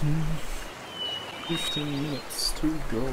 15 minutes to go.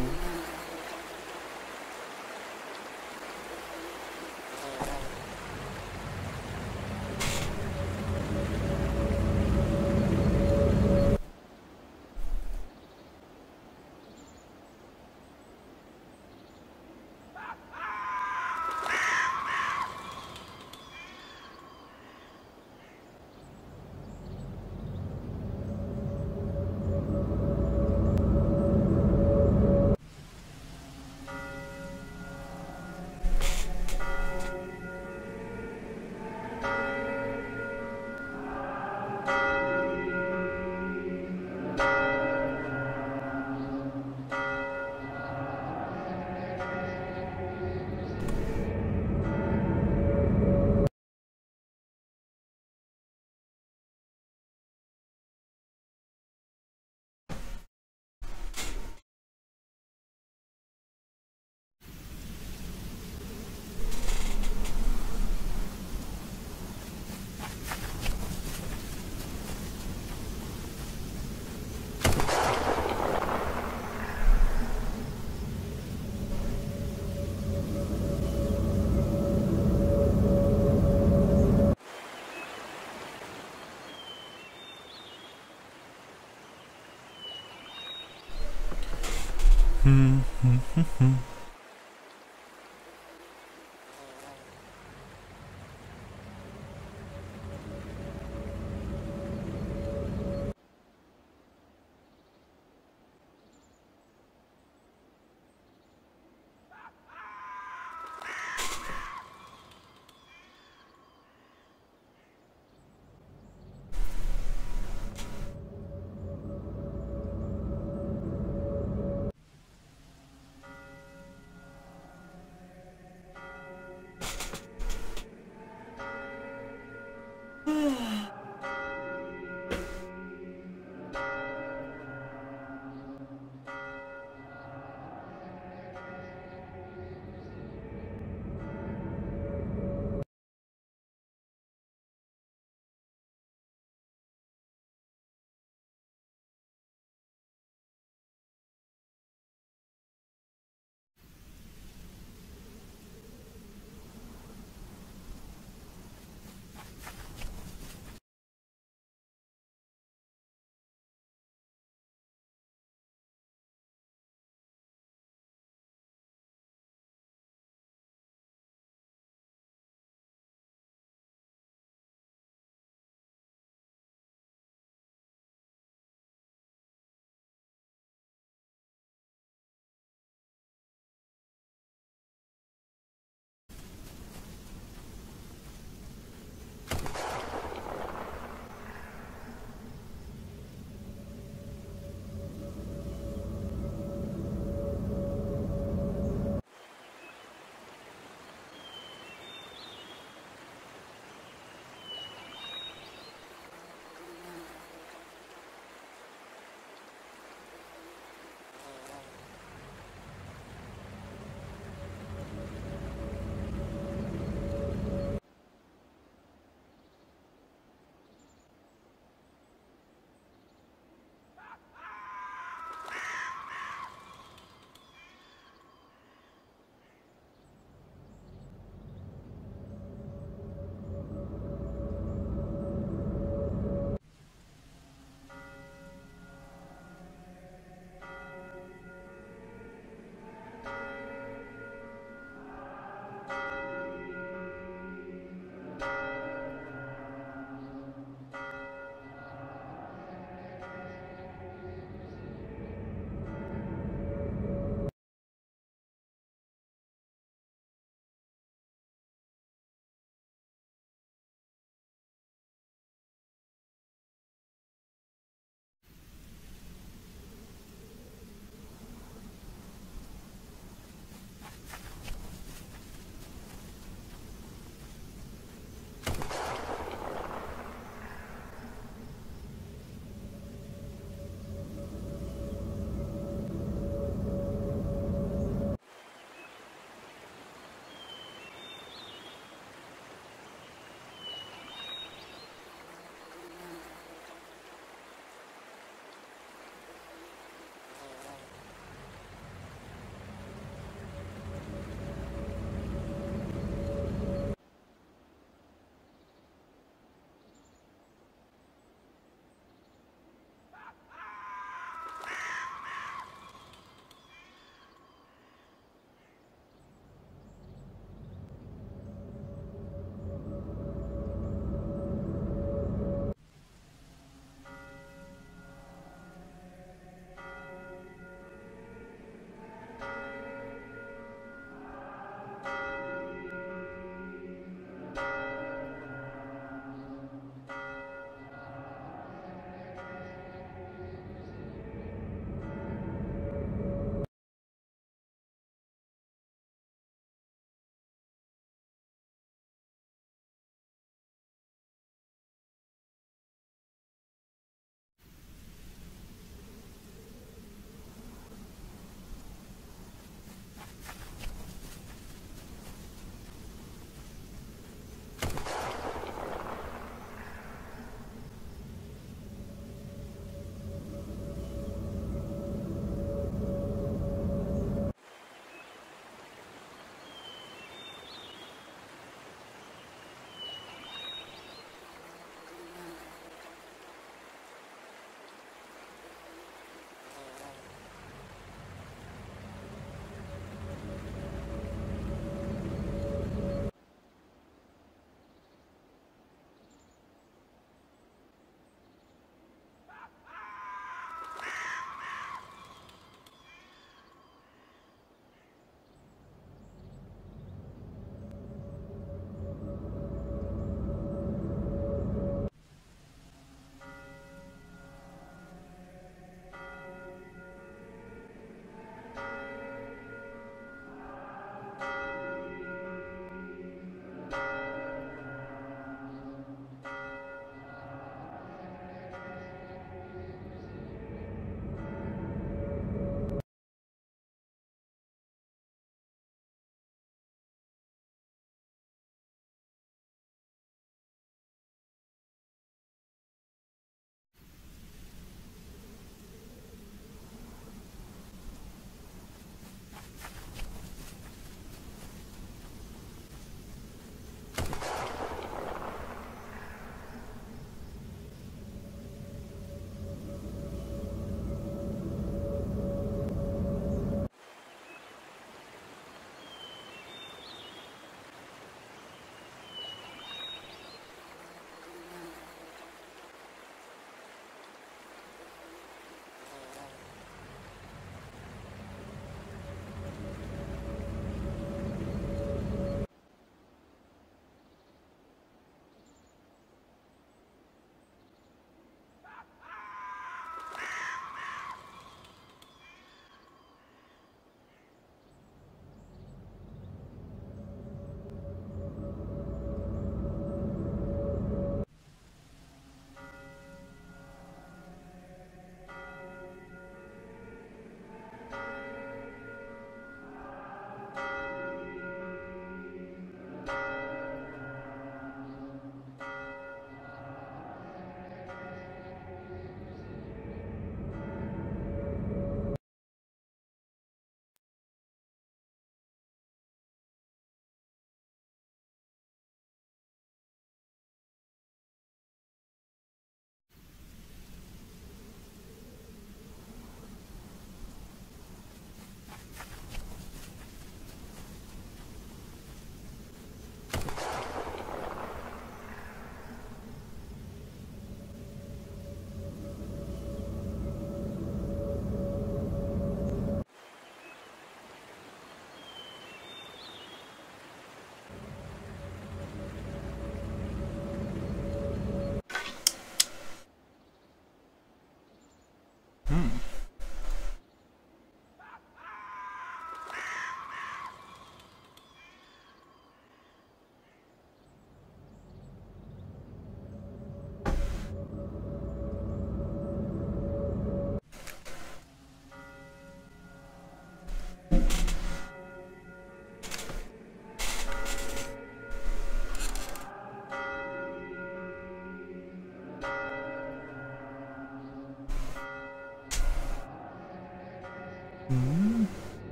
Mm.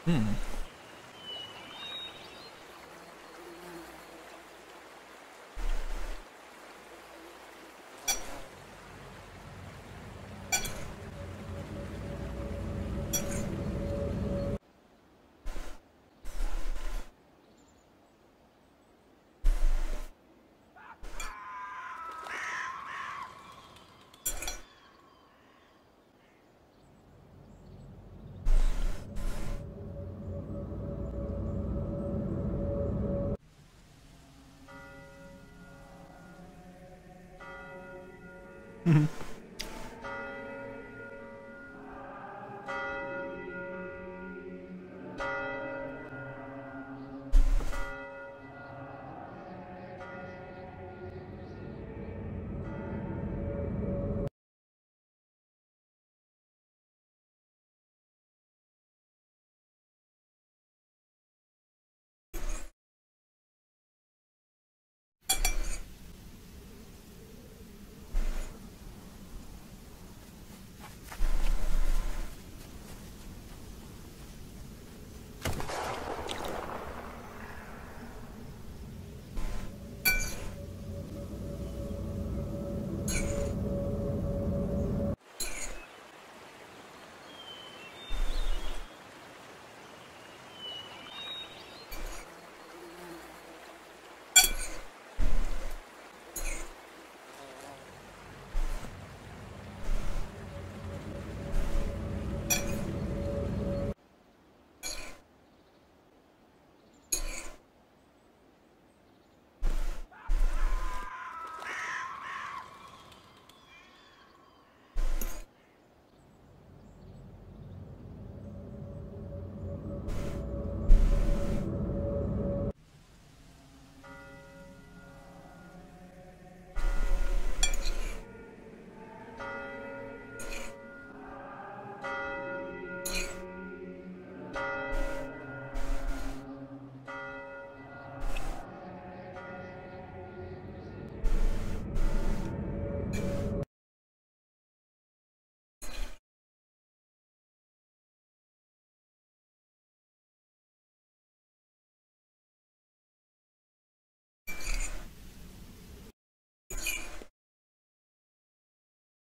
Hmm. Mhm.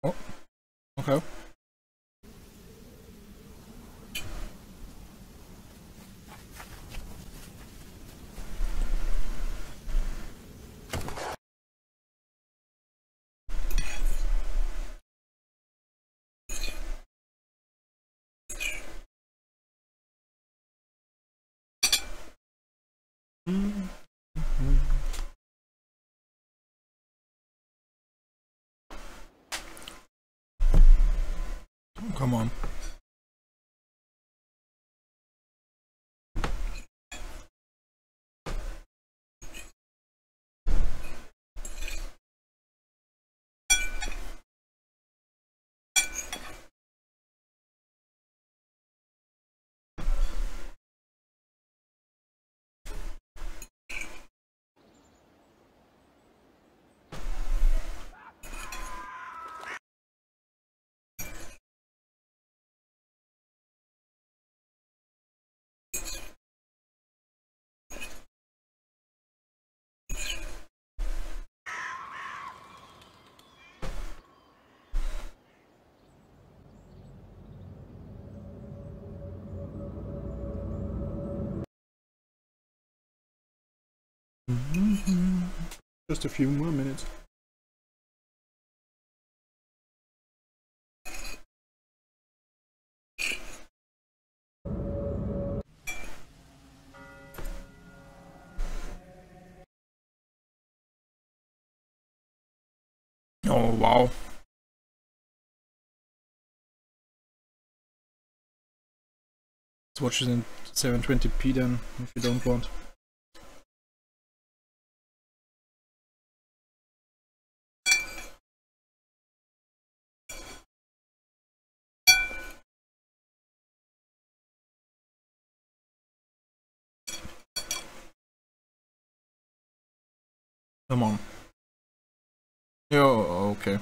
Oh, okay. Mm. Oh, come on. Just a few more minutes. Oh wow. Let's watch it in 720p then, if you don't want. Come on. Oh, okay.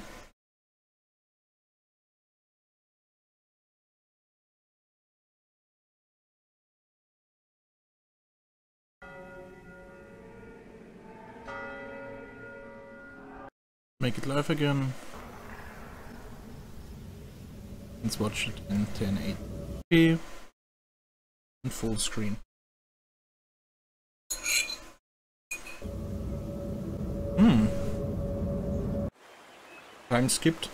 Make it live again. Let's watch it in 1080p and full screen. Time skipped.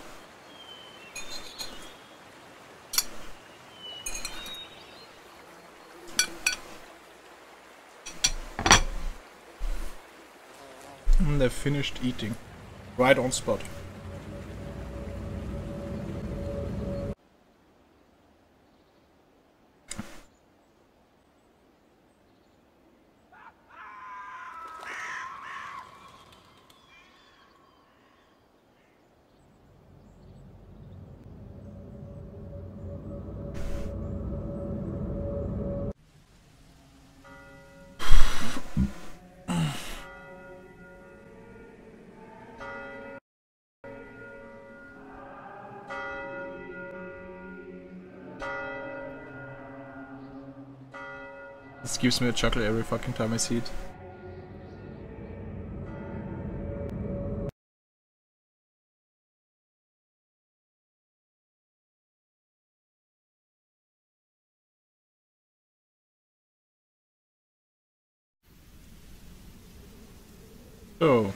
And they've finished eating. Right on spot. This gives me a chuckle every fucking time I see it. Oh.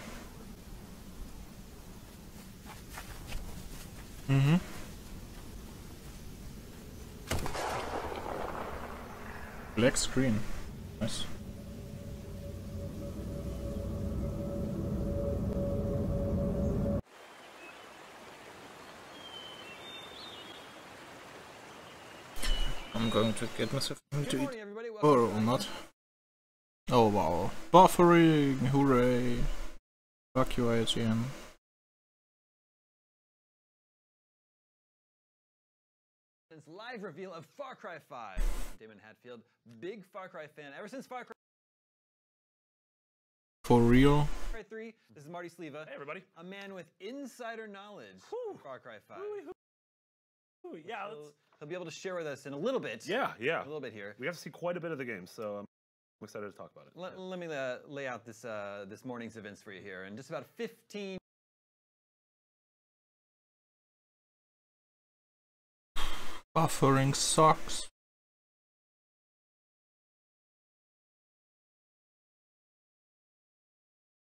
Black screen. Nice. I'm going to get myself to eat. Or not. Oh wow. Buffering! Hooray! Fuck you, IGN. Live reveal of Far Cry 5. Damon Hatfield, big Far Cry fan ever since Far Cry For real? 3. This is Marty Sleva. Hey everybody. A man with insider knowledge of Far Cry 5. Yeah, He'll be able to share with us in a little bit. yeah. A little bit here. We have to see quite a bit of the game, so I'm excited to talk about it. Let me lay out this this morning's events for you here. In just about 15 Buffering sucks.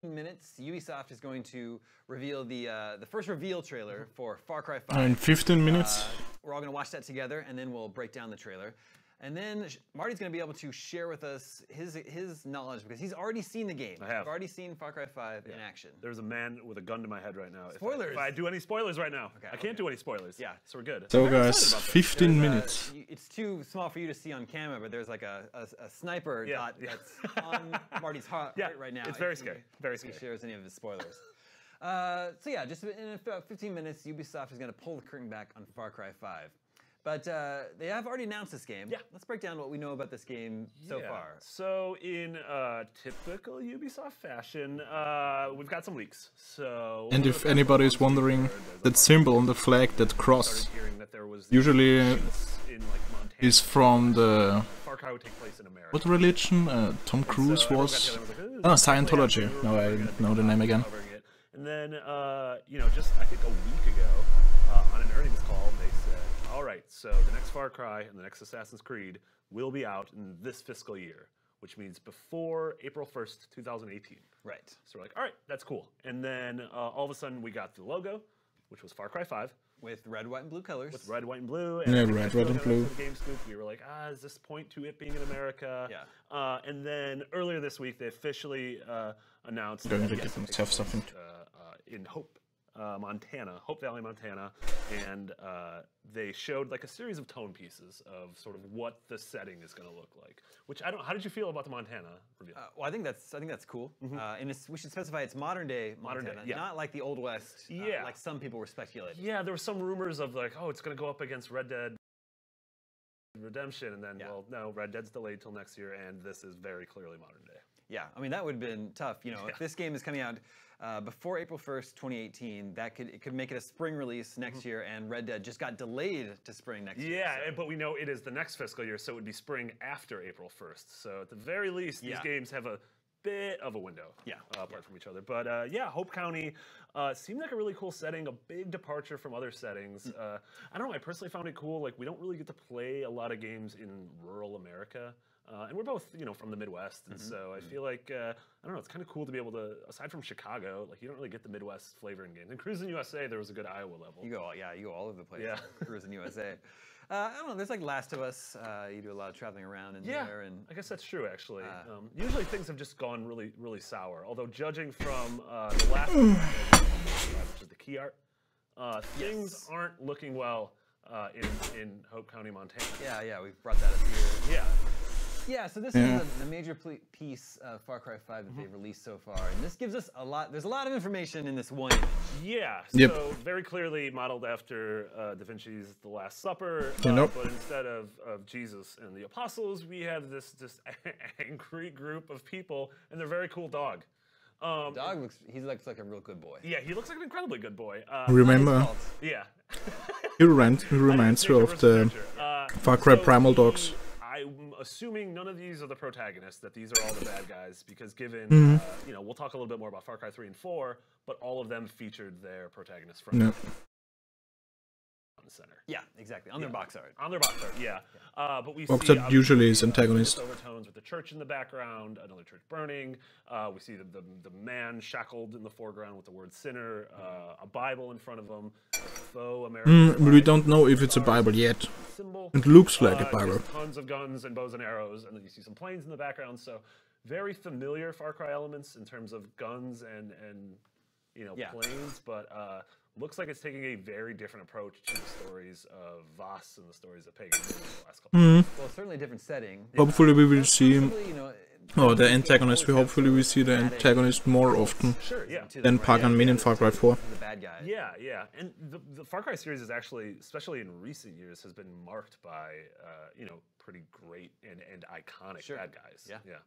minutes, Ubisoft is going to reveal the first reveal trailer for Far Cry 5. In 15 minutes? We're all going to watch that together, and then we'll break down the trailer. And then Marty's going to be able to share with us his knowledge, because he's already seen the game. I have. I've already seen Far Cry 5 in action. There's a man with a gun to my head right now. Spoilers. If I do any spoilers right now. Okay, I can't do any spoilers. Yeah. So we're good. So I'm very guys, excited about this. 15 minutes. It's too small for you to see on camera, but there's like a sniper dot that's on Marty's heart right now. It's very if he- scary. Very if he scary. shares any of his spoilers. So yeah, just in about 15 minutes, Ubisoft is going to pull the curtain back on Far Cry 5. But they have already announced this game. Yeah. Let's break down what we know about this game so far. So in typical Ubisoft fashion, we've got some leaks. So And if anybody is wondering, that symbol on the flag, that cross, started hearing that there was usually shoots in like Montana. is from the... Far Cry would take place in America. What religion Tom Cruise So everyone got was? together and was like, "Ooh, Oh, this is really Scientology. awesome. Now We're I gonna be know the name again. covering it." And then, you know, just I think a week ago, on an earnings call, they said, "All right, so the next Far Cry and the next Assassin's Creed will be out in this fiscal year, which means before April 1st, 2018." Right. So we're like, "All right, that's cool." And then all of a sudden, we got the logo, which was Far Cry 5. With red, white, and blue colors. With red, white, and blue. Yeah, I think red, that's white, really and blue. nice for the Game Scoop. We were like, does this point to it being in America? Yeah. And then earlier this week, they officially announced Going that, to yes, get it themselves takes something. place, in Hope, Montana, Hope Valley, Montana, and they showed like a series of tone pieces of sort of what the setting is going to look like. Which I don't. How did you feel about the Montana reveal? Well, I think that's cool. And we should specify it's modern day Montana, yeah. not like the Old West. Yeah. Like some people were speculating. Yeah, there were some rumors of like, oh, it's going to go up against Red Dead Redemption, and then well, no, Red Dead's delayed till next year, and this is very clearly modern day. Yeah, I mean that would have been tough. You know, if this game is coming out before April 1st, 2018, it could make it a spring release next year, and Red Dead just got delayed to spring next year. Yeah, but we know it is the next fiscal year, so it would be spring after April 1st. So at the very least, these games have a bit of a window apart from each other. But yeah, Hope County seemed like a really cool setting, a big departure from other settings. I don't know, I personally found it cool. Like, we don't really get to play a lot of games in rural America. And we're both, you know, from the Midwest, and so I feel like, I don't know, it's kind of cool to be able to, aside from Chicago, like, you don't really get the Midwest flavor in games. And Cruising USA, there was a good Iowa level. You go all over the place. Yeah. Cruising USA. I don't know, there's like Last of Us. You do a lot of traveling around in there. And I guess that's true, actually. Usually things have just gone really, really sour. Although judging from the last which is the key art, things aren't looking well in Hope County, Montana. Yeah, we've brought that up here. Yeah. Yeah, so this is the major piece of Far Cry 5 that they've released so far, and this gives us a lot. There's a lot of information in this one image. Yeah, so very clearly modeled after Da Vinci's The Last Supper, but instead of Jesus and the apostles, we have this angry group of people, and they're very cool dog. Dog looks like a real good boy. Yeah, he looks like an incredibly good boy. Remember? Yeah. He reminds me of the Far Cry Primal dogs. I'm assuming none of these are the protagonists, that these are all the bad guys, because given, you know, we'll talk a little bit more about Far Cry 3 and 4, but all of them featured their protagonists from the center. Yeah, exactly. On their box art. On their box art, yeah. But we box see art usually is antagonist. Overtones with the church in the background, another church burning. We see the man shackled in the foreground with the word sinner, a Bible in front of him, a faux American. We don't know if it's a Bible yet. Symbol. It looks like a Bible. Tons of guns and bows and arrows, and then you see some planes in the background. So very familiar Far Cry elements in terms of guns and you know, planes, but looks like it's taking a very different approach to the stories of Voss and the stories of Pagan in the last couple of years. Well, certainly a different setting. Hopefully we will see You know, the antagonist. Hopefully we see the antagonist more often than Pagan Min in Far Cry 4. The bad guy. Yeah, yeah. And the Far Cry series is actually, especially in recent years, has been marked by, you know, pretty great and iconic bad guys. Yeah.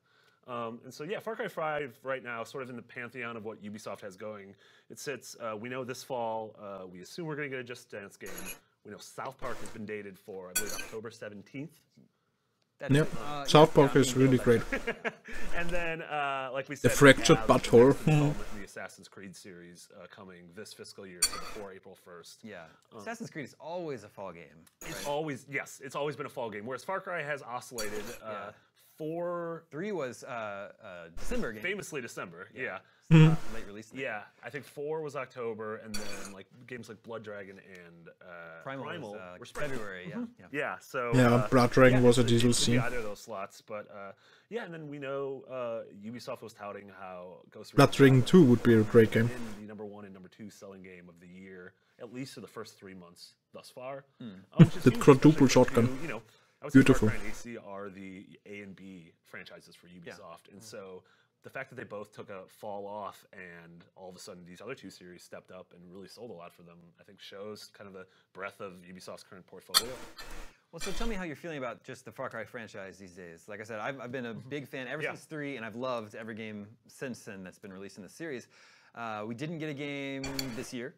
And so, yeah, Far Cry 5 right now, sort of in the pantheon of what Ubisoft has going. It sits, we know this fall, we assume we're going to get a Just Dance game. We know South Park has been dated for, I believe, October 17th. Yep, South Park is really great. And then, like we said, the Fractured Butthole. The Assassin's Creed series coming this fiscal year, so before April 1st. Yeah, Assassin's Creed is always a fall game. It's always, yes, it's always been a fall game. Whereas Far Cry has oscillated. 3 was December game. Famously December, yeah. Late release. Yeah, I think 4 was October, and then like games like Blood Dragon and Primal were February. Yeah, so Blood Dragon was a DLC. Either of those slots, but yeah, and then we know Ubisoft was touting how Ghost Blood Dragon 2 would be a great game. The #1 and #2 selling game of the year, at least for the first 3 months thus far. The quadruple shotgun. You know, I would beautiful. say Far Cry and AC are the A and B franchises for Ubisoft, and so the fact that they both took a fall off and all of a sudden these other 2 series stepped up and really sold a lot for them, I think shows kind of the breadth of Ubisoft's current portfolio. Well, so tell me how you're feeling about just the Far Cry franchise these days. Like I said, I've been a big fan ever since 3, and I've loved every game since then that's been released in the series. We didn't get a game this year.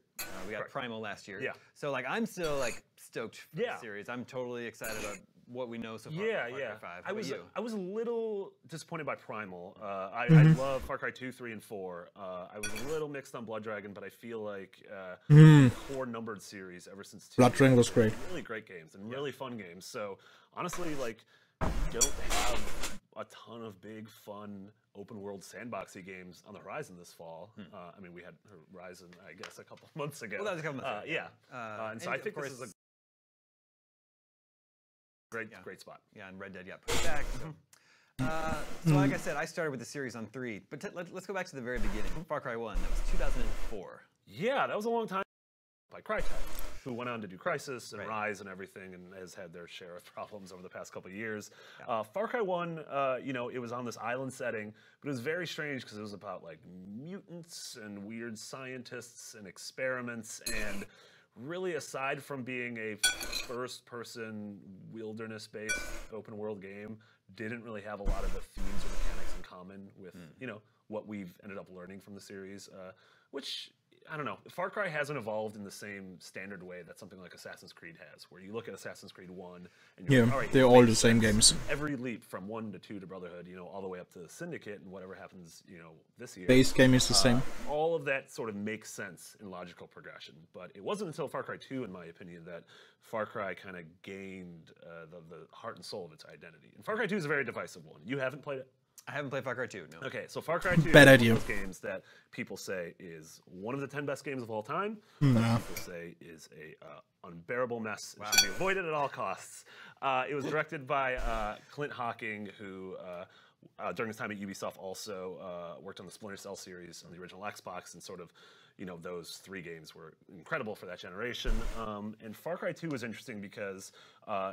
We got Primal last year. Yeah. So like I'm still like stoked for the series. I'm totally excited about what we know so far about Far Cry 5. I was a little disappointed by Primal. I love Far Cry 2, 3, and 4. I was a little mixed on Blood Dragon, but I feel like the core numbered series ever since 2. Blood Dragon was great. Really great games and really fun games. So honestly, like, don't have a ton of big, fun, open world sandboxy games on the horizon this fall. I mean, we had Horizon, I guess, a couple months ago. Well, that was a couple months ago. And so I think this is a great spot. Yeah, and Red Dead got pushed back. So like I said, I started with the series on 3, but let's go back to the very beginning. Far Cry 1, that was 2004. Yeah, that was a long time by Crytek, who went on to do Crysis and Rise and everything, and has had their share of problems over the past couple of years. Yeah. Far Cry 1, you know, it was on this island setting, but it was very strange because it was about like mutants and weird scientists and experiments, and really, aside from being a first-person wilderness-based open-world game, didn't really have a lot of the themes or mechanics in common with, you know, what we've ended up learning from the series, which, I don't know, Far Cry hasn't evolved in the same standard way that something like Assassin's Creed has, where you look at Assassin's Creed 1, and you're like, all right, they're all the same games. Every leap from 1 to 2 to Brotherhood, you know, all the way up to Syndicate and whatever happens, you know, this year. Base game is the same. All of that sort of makes sense in logical progression, but it wasn't until Far Cry 2, in my opinion, that Far Cry kind of gained the heart and soul of its identity. And Far Cry 2 is a very divisive one. You haven't played it? I haven't played Far Cry 2, no. Okay, so Far Cry 2 Bad is idea. one of those games that people say is one of the 10 best games of all time. No. People say is a unbearable mess and should be avoided at all costs. It was directed by Clint Hocking, who during his time at Ubisoft also worked on the Splinter Cell series on the original Xbox, and sort of, you know, those 3 games were incredible for that generation. And Far Cry 2 was interesting because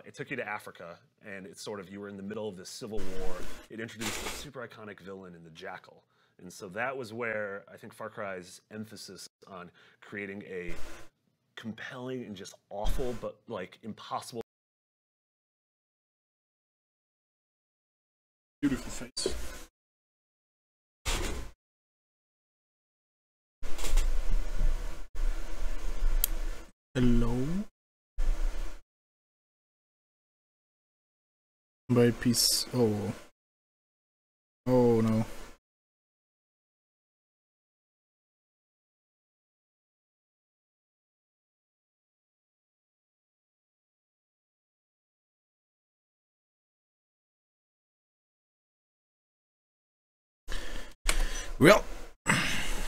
it took you to Africa, and it's sort of, you were in the middle of this civil war. It introduced a super iconic villain in the Jackal. And so that was where I think Far Cry's emphasis on creating a compelling and just awful, but like impossible. Beautiful face. Hello? By piece. Oh. Oh no. Well,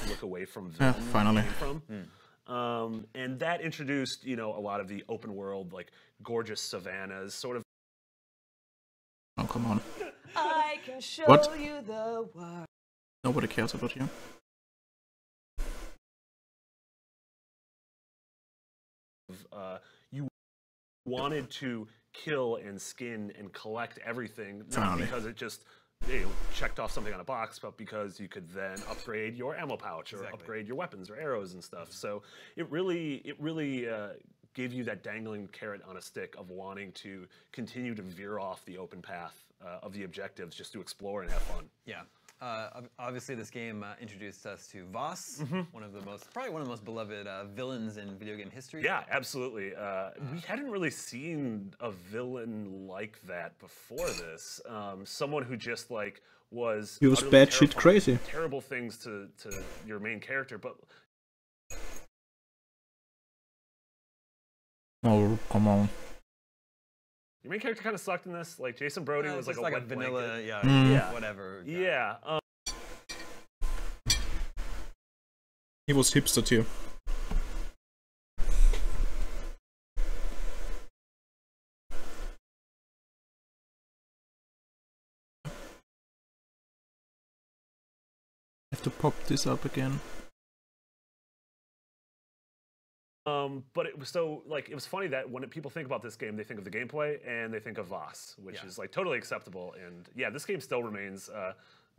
Look away from villain finally. from. And that introduced, you know, a lot of the open world, like gorgeous savannas, sort of. Oh, come on. I can show What? you the world. Nobody cares about you. You wanted to kill and skin and collect everything, not Finally. because it just, you know, checked off something on a box, but because you could then upgrade your ammo pouch or upgrade your weapons or arrows and stuff. So it really gave you that dangling carrot on a stick of wanting to continue to veer off the open path of the objectives, just to explore and have fun. Yeah. Obviously, this game introduced us to Voss, probably one of the most beloved villains in video game history. Yeah, absolutely. We hadn't really seen a villain like that before this. Someone who just like was. He was utterly batshit crazy. Terrible things to your main character, but. Oh, come on. Your main character kind of sucked in this. Like Jason Brody was like just a wet vanilla, blanket. yeah, whatever. Yeah. He was hipster too. I have to pop this up again. But it was so, like, it was funny that when people think about this game, they think of the gameplay and they think of Voss, which is like totally acceptable. And yeah, this game still remains,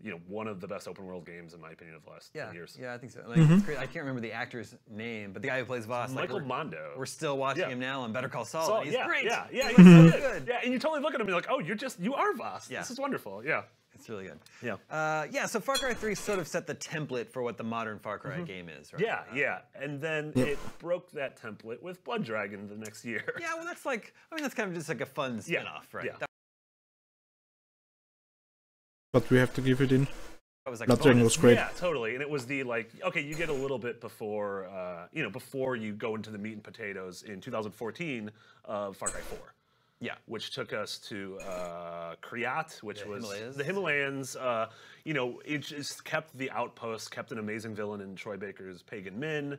you know, one of the best open world games in my opinion of the last 10 years. Yeah, I think so. Like, it's great. I can't remember the actor's name, but the guy who plays Voss, Michael like, Mondo. We're still watching him now on Better Call Saul. So, And he's great. Yeah, He's he's so so good. Yeah, and you totally look at him and you're like, oh, you are Voss. Yeah. This is wonderful. Yeah. It's really good. Yeah. Yeah, so Far Cry 3 sort of set the template for what the modern Far Cry game is, right? Yeah, yeah. And then it broke that template with Blood Dragon the next year. Yeah, well, that's like, I mean, that's kind of just like a fun spin-off, right? Yeah. But we have to give it in. That was like Blood a Dragon bonus. was great. Yeah, totally. And it was the, like, okay, you get a little bit before, you know, before you go into the meat and potatoes in 2014 of Far Cry 4. Yeah. Which took us to Kriat, which was Himalayas. the Himalayas. You know, it just kept the outpost, kept an amazing villain in Troy Baker's Pagan Min,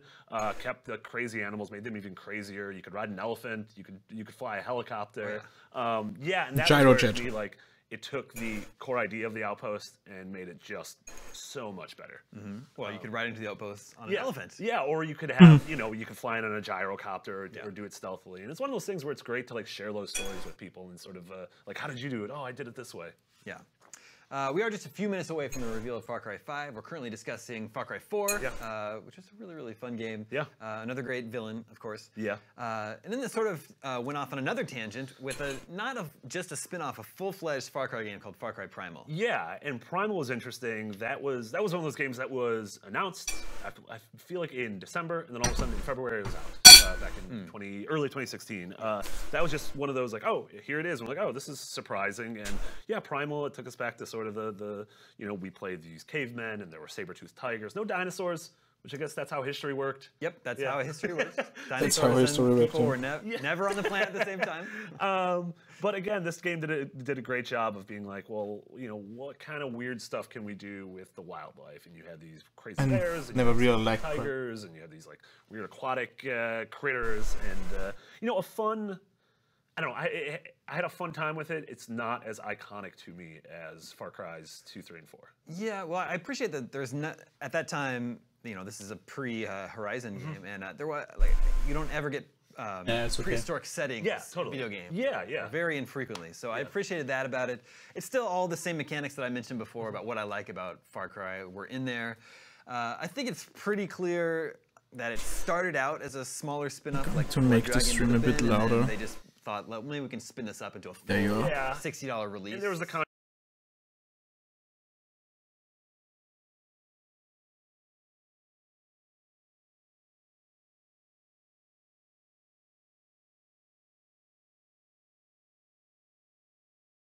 kept the crazy animals, made them even crazier. You could ride an elephant, you could fly a helicopter. Yeah, and that was where Gyrojet. to me, like, it took the core idea of the outpost and made it just so much better. Well, you could ride into the outpost on an elephant. Yeah, or you could have, you know, you could fly in on a gyrocopter or do it stealthily. And it's one of those things where it's great to like share those stories with people and sort of like, how did you do it? Oh, I did it this way. Yeah. We are just a few minutes away from the reveal of Far Cry 5. We're currently discussing Far Cry 4, which is a really, really fun game. Yeah. Another great villain, of course. Yeah. And then this sort of went off on another tangent with just a spin-off, a full-fledged Far Cry game called Far Cry Primal. Yeah, and Primal was interesting. That was one of those games that was announced, I feel like in December, and then all of a sudden in February it was out. Back in early 2016. That was just one of those like, oh, here it is. And we're like, oh, this is surprising. And yeah, Primal, it took us back to sort of the you know, we played these cavemen and there were saber-toothed tigers, no dinosaurs, which I guess that's how history worked. Yep, that's how history works. That's how history works. People were never on the planet at the same time. But again, this game did a great job of being like, well, you know, what kind of weird stuff can we do with the wildlife? And you had these crazy bears, and never you had really these liked tigers, and you had these like weird aquatic critters, and you know, I don't know. I had a fun time with it. It's not as iconic to me as Far Cry's 2, 3, and 4. Yeah, well, I appreciate that there's not, at that time, you know, this is a pre-Horizon game, and there was, like, you don't ever get prehistoric settings video games. Yeah. Very infrequently. So I appreciated that about it. It's still all the same mechanics that I mentioned before about what I like about Far Cry were in there. I think it's pretty clear that it started out as a smaller spin-off, like to make the stream a bit louder. They just thought, well, maybe we can spin this up into a full $60 release. And there was the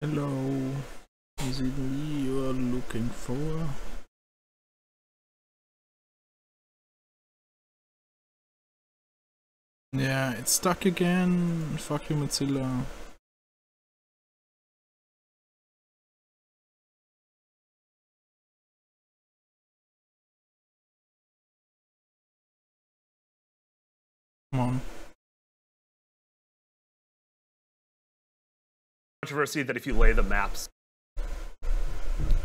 Hello, is it me you're looking for? Yeah, it's stuck again. Fuck you, Mozilla. Come on. controversy that if you lay the maps.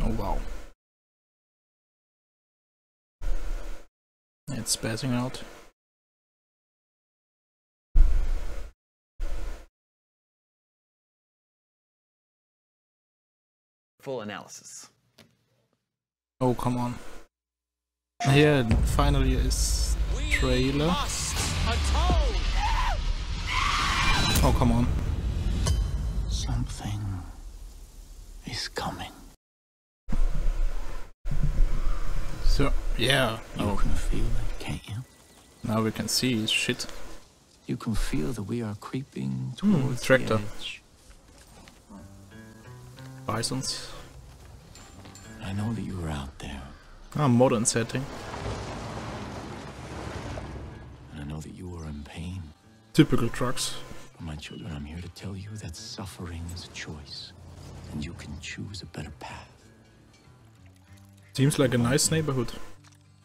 Oh wow. It's spazzing out. Full analysis. Oh, come on. Yeah, finally is trailer. Oh, come on. Something is coming. So, yeah. You can feel it, can't you? Now we can see shit. You can feel that we are creeping towards tractor. the edge. Bisons. I know that you were out there. Ah, modern setting. And I know that you were in pain. Typical trucks. For my children, I'm here to tell you that suffering is a choice. And you can choose a better path. Seems like a nice neighborhood.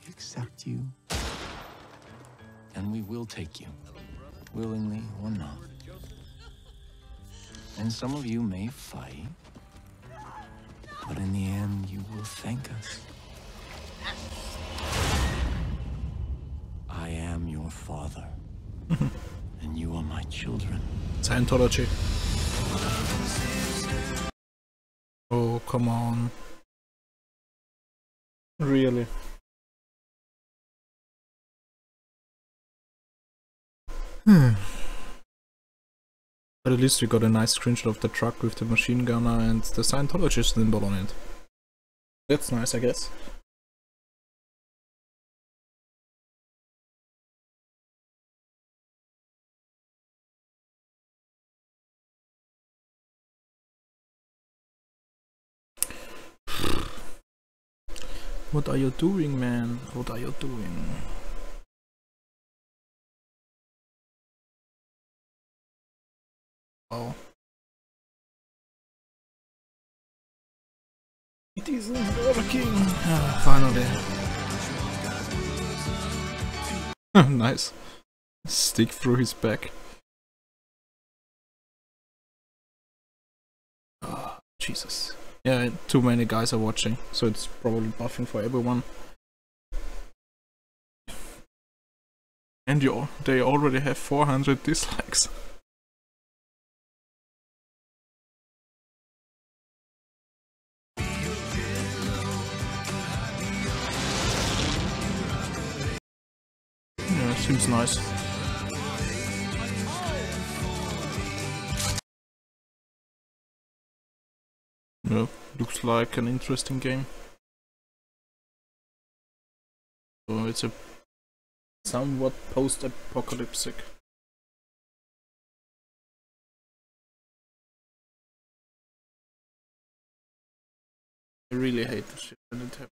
We accept you. And we will take you. Willingly or not. And some of you may fight. But in the end, you will thank us. I am your father. And you are my children. Scientology. Oh, come on. Really? But at least we got a nice screenshot of the truck with the machine gunner and the Scientology symbol on it. That's nice, I guess. What are you doing, man? What are you doing? Oh. It isn't working! Ah, finally. Nice. Stick through his back. Oh, Jesus. Yeah, too many guys are watching, so it's probably buffing for everyone. And they already have 400 dislikes. Yeah, seems nice. Yeah, looks like an interesting game. So it's a somewhat post-apocalyptic. I really hate this shit when it happens.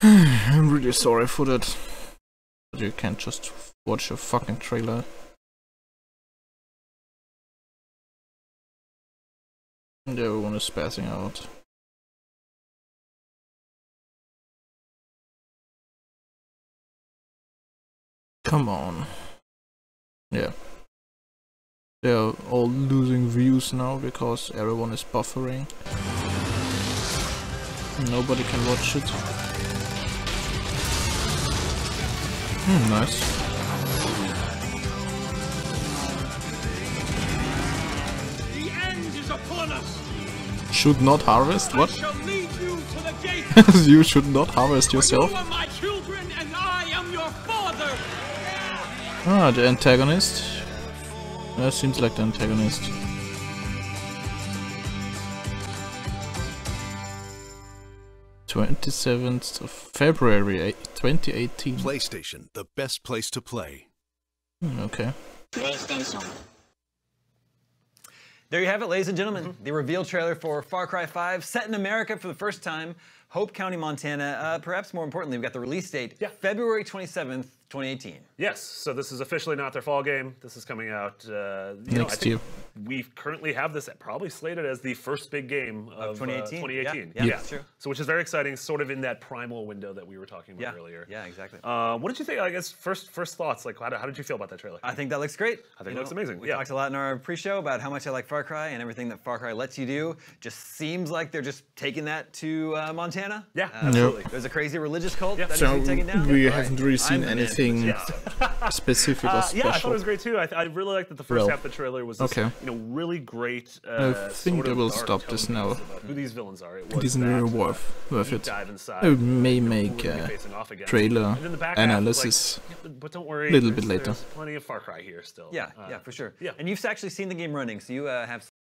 I'm really sorry for that. But you can't just watch a fucking trailer. And everyone is spazzing out. Come on. Yeah. They're all losing views now because everyone is buffering. Nobody can watch it. Nice. The end is upon us. Should not harvest? What? I shall lead you to the gate. You should not harvest yourself? You are my children and I am your father. Ah, the antagonist. That seems like the antagonist. (27th of February 2018). PlayStation, the best place to play. Okay. There you have it, ladies and gentlemen. The reveal trailer for Far Cry 5, set in America for the first time, Hope County, Montana. Perhaps more importantly, we've got the release date, February 27th, 2018. Yes, so this is officially not their fall game. This is coming out next year. We currently have this probably slated as the first big game of 2018. Yeah, that's true. So which is very exciting, sort of in that primal window that we were talking about earlier. Yeah, exactly. What did you think? I guess first thoughts. Like, how did you feel about that trailer? I think that looks great. I think it looks amazing. We talked a lot in our pre-show about how much I like Far Cry and everything that Far Cry lets you do. Just seems like they're just taking that to Montana. Yeah, absolutely. There's a crazy religious cult that is So being taken down. we haven't really seen anything specific or special. Yeah, I thought it was great too. I really liked that the first half of the trailer was this, really great. I think they will stop this now. Who these villains are. It isn't really worth it. Dive inside, I may make a trailer analysis but don't worry, a little bit later. There's plenty of Far Cry here still. Yeah, for sure. Yeah. And you've actually seen the game running, so you have